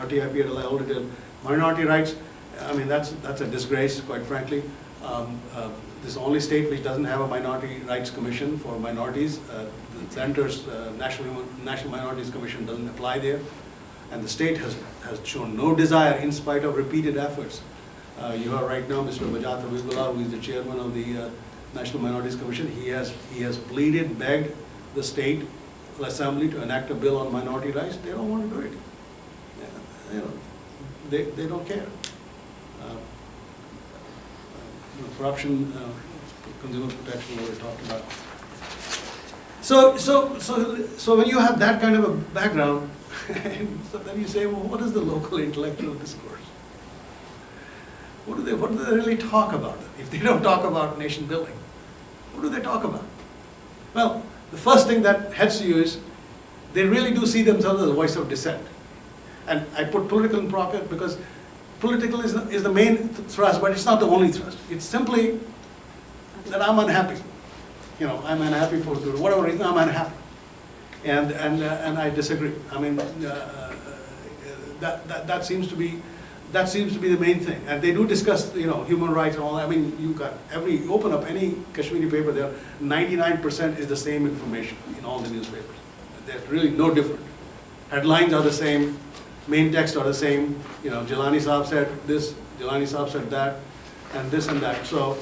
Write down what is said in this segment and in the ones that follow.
RTIP had audited minority rights. I mean, that's a disgrace, quite frankly. This is the only state which doesn't have a minority rights commission for minorities. The center's National Minorities Commission doesn't apply there. And the state has shown no desire, in spite of repeated efforts. You have right now Mr. Bajat Habibullah, who is the chairman of the National Minorities Commission. He has pleaded, begged the state assembly to enact a bill on minority rights. They don't want to do it. You know, they don't care. Corruption, consumer protection, what we talked about. So when you have that kind of a background, so then you say, well, what is the local intellectual discourse? What do they really talk about? If they don't talk about nation building, what do they talk about? Well, the first thing that heads to you is they really do see themselves as a voice of dissent. And I put political in bracket because political is the main thrust, but it's not the only thrust. It's simply that I'm unhappy. You know, I'm unhappy for whatever reason. I'm unhappy, and I disagree. I mean, that seems to be the main thing. And they do discuss, you know, human rights and all that. I mean, you open up any Kashmiri paper there, 99% is the same information in all the newspapers. They're really no different. Headlines are the same. Main text are the same. You know, Jilani Saab said this, Jilani Saab said that, and this and that. So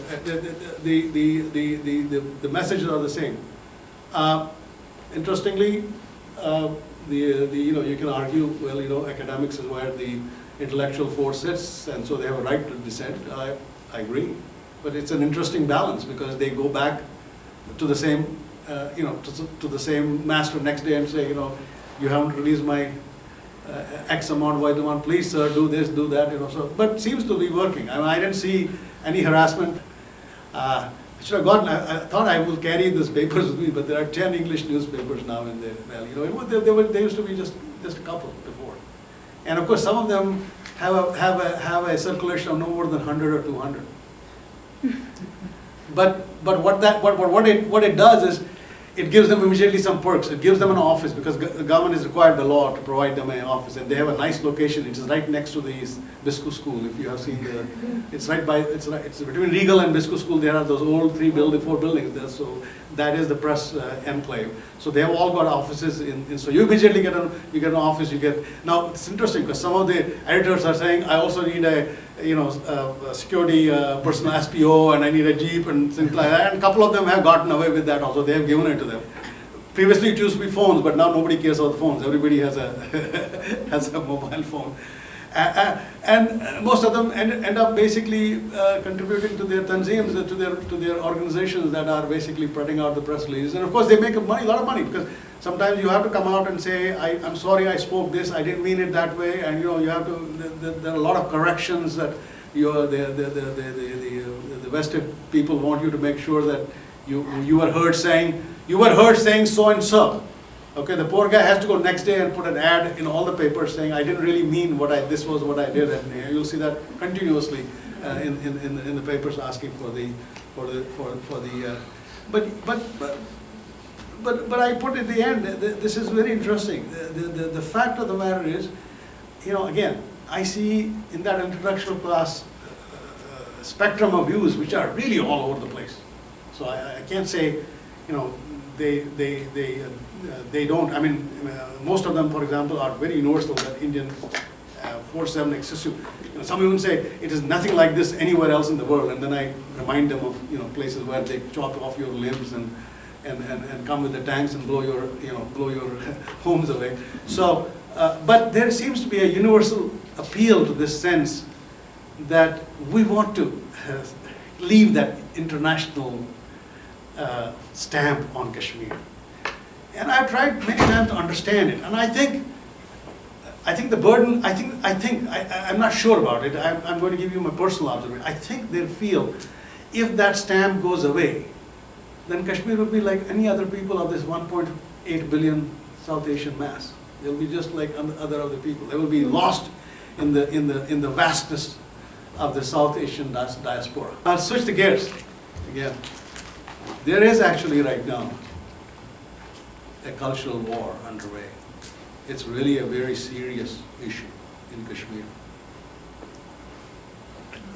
the messages are the same. Interestingly, you know, you can argue, well, you know, academics is where the intellectual force sits, and so they have a right to dissent. I agree, but it's an interesting balance because they go back to the same, you know, to the same master next day and say, you know, you haven't released my X amount, Y amount, please sir, do this, do that, you know. So, but seems to be working. I mean, I didn't see any harassment. I should have gotten. I thought I will carry these papers with me, but there are 10 English newspapers now in the valley. You know, they used to be just a couple before, and of course some of them have a circulation of no more than 100 or 200. But what it does is, it gives them immediately some perks. It gives them an office because the government is required by law to provide them an office, and they have a nice location. It is right next to the Biscu School. If you have seen it's between Regal and Biscu School. There are those old 4 buildings there. So that is the press enclave. So they have all got offices in. So you immediately get an office. Now it's interesting because some of the editors are saying, I also need a security personal SPO, and I need a Jeep and things like that. And a couple of them have gotten away with that also. They have given it to them. Previously it used to be phones, but now nobody cares about the phones. Everybody has a has a mobile phone. And most of them end up basically contributing to their tanzeems, to their organizations that are basically putting out the press releases. And of course they make a lot of money because sometimes you have to come out and say, I'm sorry I spoke this, I didn't mean it that way, and you know, you have to, there are a lot of corrections that the vested people want you to make sure that you were heard saying so and so. Okay, the poor guy has to go next day and put an ad in all the papers saying, I didn't really mean this was what I did, and you'll see that continuously in the papers asking for the but I put at the end, this is very interesting. The fact of the matter is, you know, again, I see in that intellectual class spectrum of views which are really all over the place. So I can't say, you know, they don't. I mean, most of them, for example, are very universal. That Indian 4/7 excessive. You know, some even say it is nothing like this anywhere else in the world, and then I remind them of, you know, places where they chop off your limbs and come with the tanks and blow your homes away. So, but there seems to be a universal appeal to this sense that we want to leave that international stamp on Kashmir. And I've tried many times to understand it, and I think the burden, I'm not sure about it. I'm going to give you my personal observation. I think they feel if that stamp goes away, then Kashmir will be like any other people of this 1.8 billion South Asian mass. They'll be just like other people. They will be lost in the vastness of the South Asian diaspora. I'll switch the gears again. There is actually right now a cultural war underway. It's really a very serious issue. in Kashmir.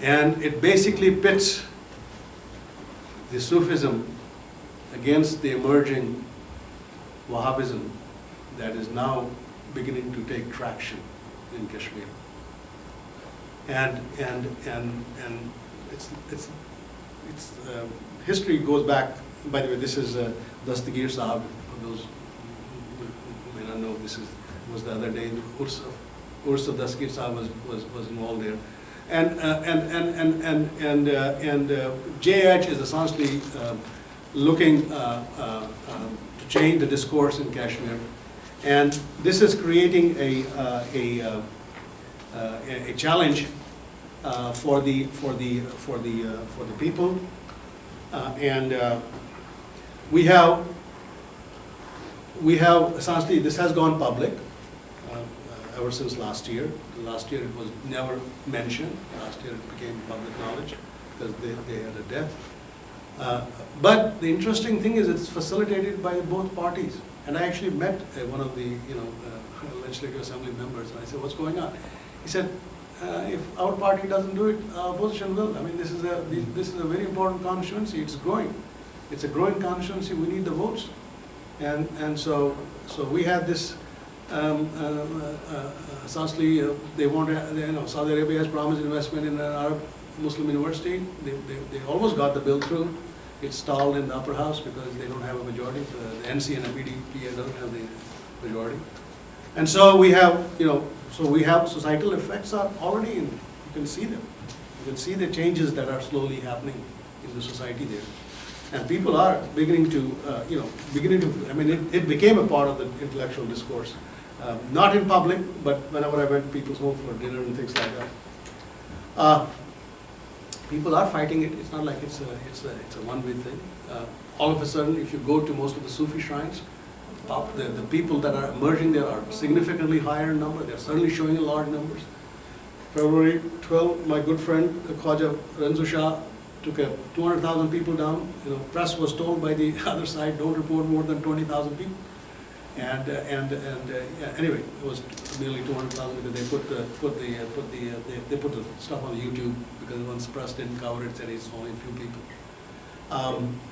And it basically pits the Sufism against the emerging Wahhabism that is now beginning to take traction in Kashmir. And it's history goes back. By the way, this is Dastagir Sahab. For those who may not know, was the other day. Urs of Dastagir Sahab was involved there. And JH is essentially looking to change the discourse in Kashmir, and this is creating a challenge for the people, and we have essentially, this has gone public ever since last year. Last year it was never mentioned. Last year it became public knowledge because they had a death. But the interesting thing is it's facilitated by both parties. And I actually met one of the Legislative Assembly members, and I said, "What's going on?" He said, "If our party doesn't do it, our opposition will. I mean, this is a very important constituency. It's growing. It's a growing constituency. We need the votes." And so we had this. Essentially, they want to, Saudi Arabia has promised investment in an Arab Muslim university. They almost got the bill through. It's stalled in the upper house because they don't have a majority. The NC and the PDP don't have the majority. And so we have, societal effects are already in. You can see them. You can see the changes that are slowly happening in the society there. And people are beginning to, I mean, it became a part of the intellectual discourse. Not in public, but whenever I went to people's home for dinner and things like that. People are fighting it. It's not like it's a one-way thing. All of a sudden, if you go to most of the Sufi shrines, the people that are emerging there are significantly higher in number. They're certainly showing in large numbers. February 12, my good friend Khwaja Renzu Shah took 200,000 people down. Press was told by the other side, don't report more than 20,000 people. And anyway, it was nearly 200,000 because they put the stuff on YouTube because once the press didn't cover it, said it's only a few people.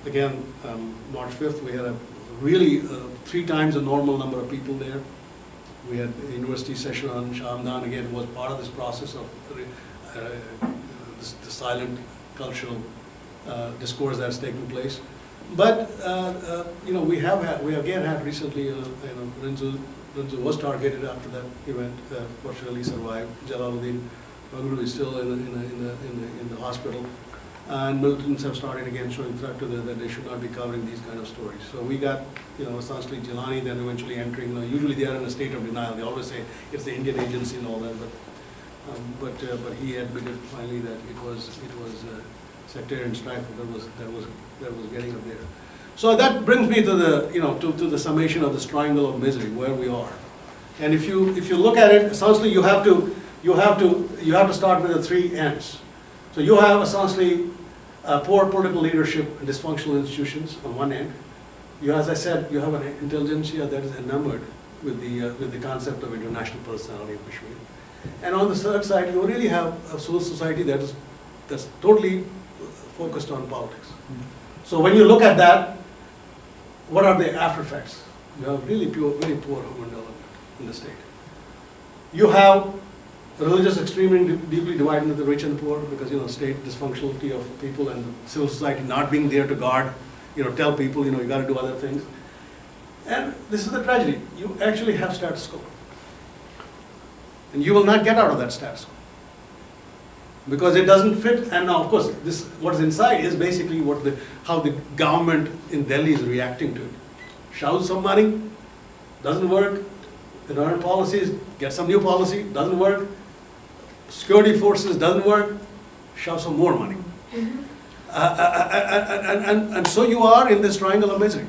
Again, March 5th, we had a really 3 times the normal number of people there. We had a university session on Shamdan. Again, was part of this process of the silent cultural discourse that's taking place. But we again had recently, Renzu was targeted after that event, fortunately survived. Jalaluddin Bagru is still in the hospital, and militants have started again showing threat to them that they should not be covering these kind of stories. So we got, essentially Jilani then eventually entering. Usually they are in a state of denial. They always say it's the Indian agency and all that, but he admitted finally that it was sectarian strife that was getting up there. So that brings me to the to the summation of this triangle of misery where we are. And if you look at it, essentially you have to start with the 3 ends. So you have essentially poor political leadership and dysfunctional institutions on one end. As I said, you have an intelligentsia that is enamored with the concept of international personality of Kashmir. And on the third side, you really have a civil society that's totally focused on politics. So when you look at that, what are the after effects? You have really very poor human development in the state. You have religious extremism deeply divided into the rich and the poor because state dysfunctionality of people and civil society not being there to guard, tell people you got to do other things. And this is the tragedy. You actually have status quo, and you will not get out of that status quo because it doesn't fit. And now, of course, what is inside is basically how the government in Delhi is reacting to it. Showers some money, doesn't work. Environment policies, get some new policy, doesn't work. Security forces, doesn't work. Shove some more money. And so you are in this triangle of misery.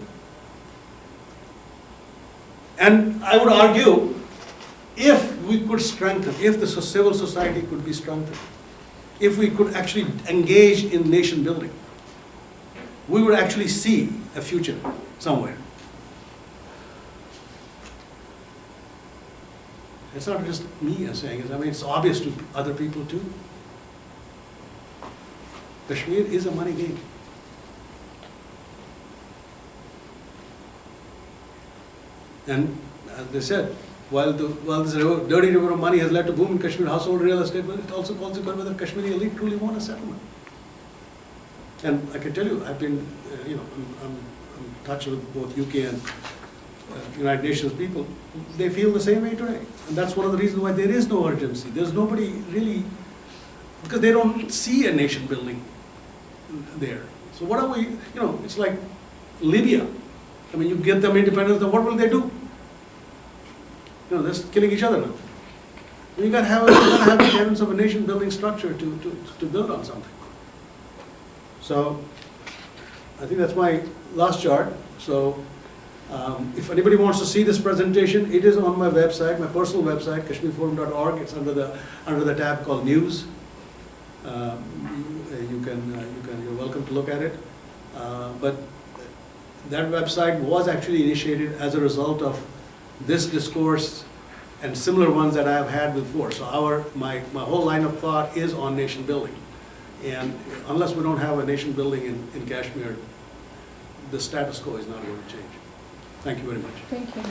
And I would argue, if we could strengthen, if the civil society could be strengthened, if we could actually engage in nation building, we would actually see a future somewhere. It's not just me saying it, I mean, it's obvious to other people too. Kashmir is a money game. And as they said, while this dirty river of money has led to boom in Kashmir household real estate, but it also calls about whether Kashmiri elite truly want a settlement. And I can tell you, I've been, I'm in touch with both UK and United Nations people. They feel the same way today. And that's one of the reasons why there is no urgency. There's nobody really, because they don't see a nation building there. So what are we, it's like Libya. I mean, you get them independence, then what will they do? They're killing each other now. You gotta have the tenets of a nation building structure to build on something. So, I think that's my last chart. So, if anybody wants to see this presentation, it is on my website, my personal website, kashmirforum.org. It's under the tab called News. You're welcome to look at it. But that website was actually initiated as a result of this discourse and similar ones that I have had before. So my whole line of thought is on nation building. And unless we don't have a nation building in Kashmir, the status quo is not going to change. Thank you very much. Thank you.